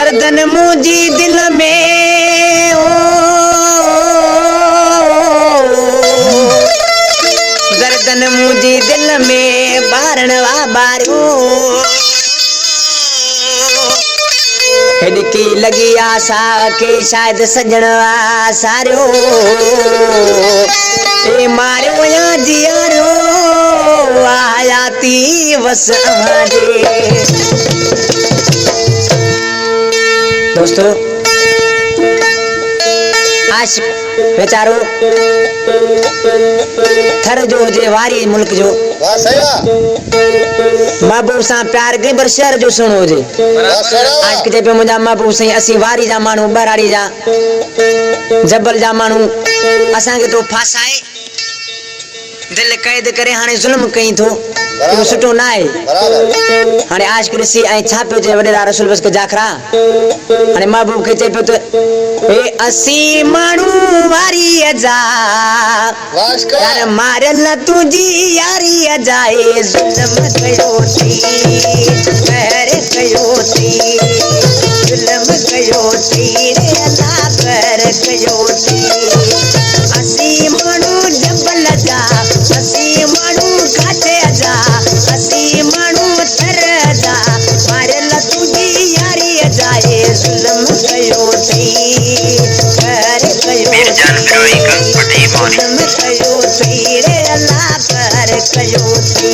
गर्दन मुझी दिल में ओ, गर्दन मुझी दिल में बारणवा बारो हिडकी लगी आशा के शायद सजनवा सारो ए मारो या जियारो आयाती बस हमारे। दोस्तों आज बेचारो थर जो जे वारी मुल्क जो महबूब सा प्यार के बरशर जो सुनो जे आज के पे मुझा महबूब सही असी वारी जा मानू बराड़ी जा जबल जा मानू असा के तो फासाए दिल कैद करे हाने जुल्म कई थो तो सुठो ना है हाने आज के सी आई छापे जे वडेरा रसूल बस के जाखरा हाने महबूब के चे पे तो ए असी मानू वारी अजा यार मारल तुझी यारी अजाए जुल्म कयो थी कहर कयो थी जुल्म कयो थी रे अल्लाह कर कयो थी असी मानू जबल जा असी मानू काटे जा असी मानू थर जा मारल तुझी यारी अजाए जुल्म कयो थी कहर कयो थी जुल्म कयो थी रे अल्लाह कर कयो थी।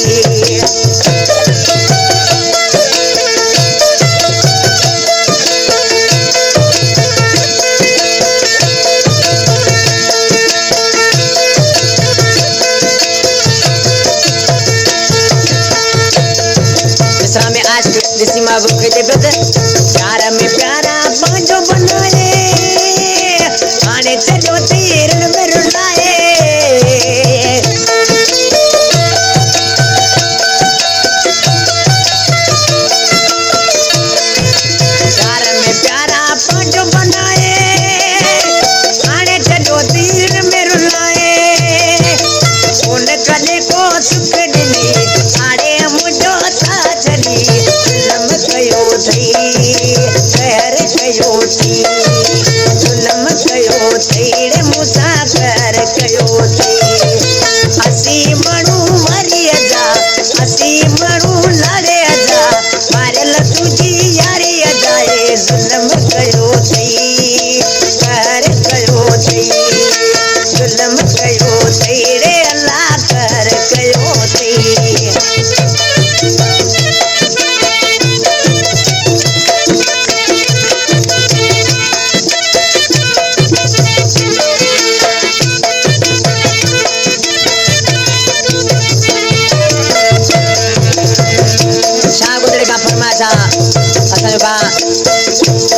महबूब के प्यार में प्यारा बाजो बनाए आने चलो तीर में रुलाए प्यार में प्यारा बाजो बनाए आने चलो तीर में रुलाए उन कले को सुख दिली आने मुझो साजनी कयो थी कहर कयो थी जुल्म कयो थी रे मुसाफिर कयो थी असी मणु मरी जा असी मणु लड़े जा मारल तुझी यारी जाए जुल्म कयो थी कहर कयो थी जुल्म कयो थी रे अल्लाह कर कयो थी।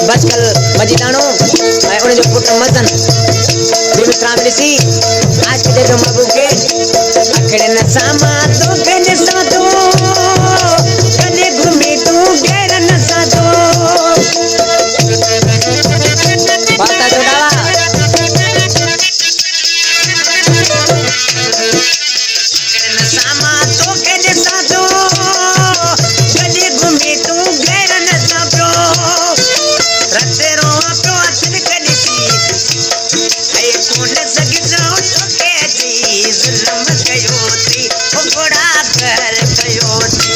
बचकल मजीदानो मैं उन्हें जो पुत्र मदन बेमिसरा मिली आज के देखो महबूब के अखड़े न सामा तो कने साधो कने घूमे तू गैर न साधो बाता जोड़ावा न सामा तो कने साधो कने घूमे तू गैर न साधो रते रो आपको अचन कदिसी ऐ कोन सगी जाओ तो के थी जुल्म कयो थी ओ घोड़ा कर कयो थी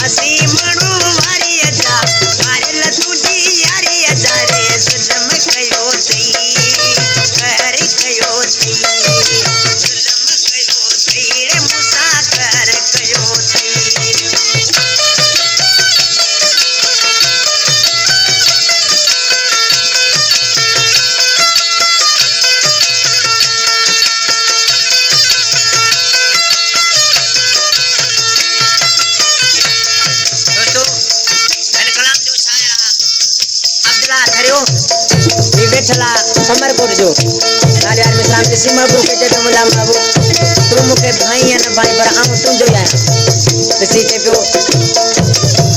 असी मणु वारी अजा मारल तुझी यारी अजा रे जुल्म कयो थी कहर कयो थी जुल्म कयो थी रे मुसाफिर कयो थी। समरकोट जो नाले यार मिसाल से सीमा को के तो मुला माबू तू मुके भाई है ना भाई पर आऊं तू जो आया किसी के जो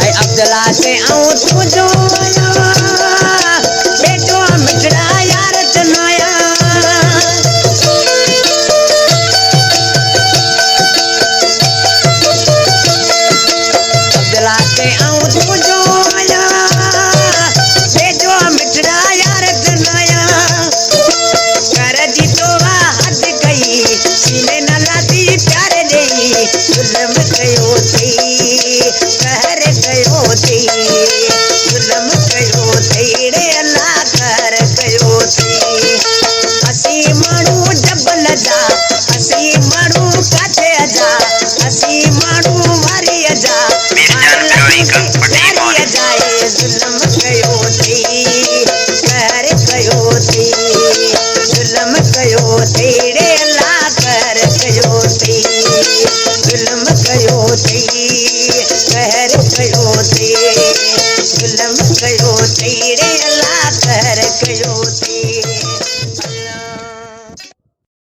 ऐ अब्दुल्ला से आऊं तू जो आया बेटो मिठड़ा यार चनाया अब्दुल्ला से आऊं तू जो आया थी जुल्म कयो तेरे अल्लाह कर कयो थी असी माण्हू जबल जा असी माण्हू काठे जा असी माण्हू वारी जा प्यारी जाए जुल्म कयो थी कर कयो थी जुल्म कयो तेरे अल्लाह कर कयो थी जुल्म कयो थी कहर कयो थी जुल्म कयो तेरे अल्लाह